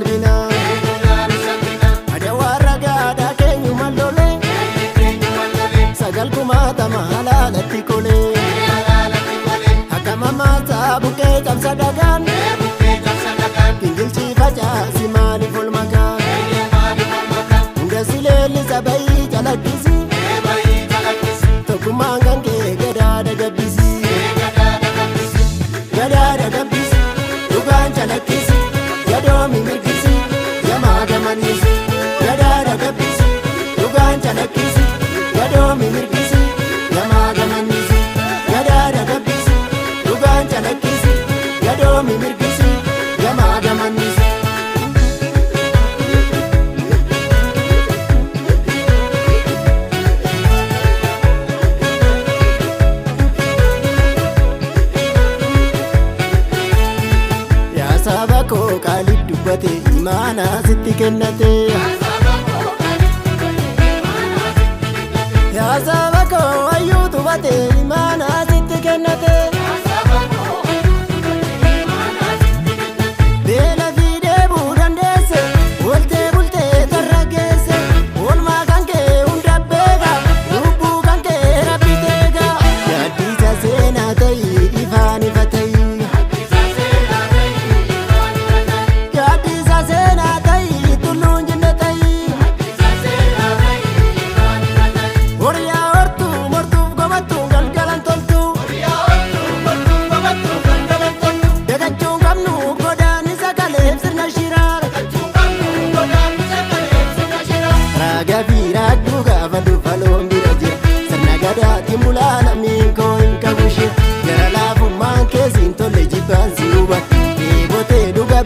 salphina adawaa ragaadhaa keenyu mallolee sagal kumaatama halaalatti kolee akka mamaasaa buqqee cabsa dhagaan gingilchii facaasi maaliif ol makaan hunda si leellisa bayii calaqqisi tokkummaan kan kee gadaadha gabbisi gadaadha gabbisi dhugaan calaqqisi gadoomi mirgisi yamaa gamanisi gadaadha gabbisi dhugaan calaqqisi gadoomi mirgisi yamaa gamanisi gadaadha gabbisi dhugaan calaqqisi gadoomi mirgisi yamaa gamanisi. Saba koo qaalii dubbate imaana sitti kennate yaa saba koo ayyuu tuffate imaana sitti kennate beela fiidee buu dandeesse oltee bultee tarra geesse oolmaa kan kee hunda beeka lubbuu kan kee rabbi teeka yaaddisa seenaa ta'i ifaan ifa ta'i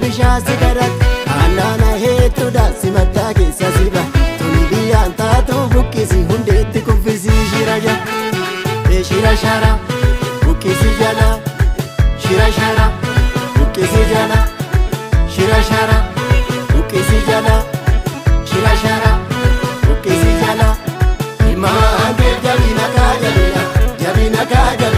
bishaasi garat aanana heetudha simataa keessa siba tuni biyyaan taatu buqqisi hundeetti kuffisi shira jala shira shara buqqisi jala shira shara buqqisi jala shira shara buqqisi jala shira shara buqqisi jala imaan jabina kaa jabina jabina kaa jabina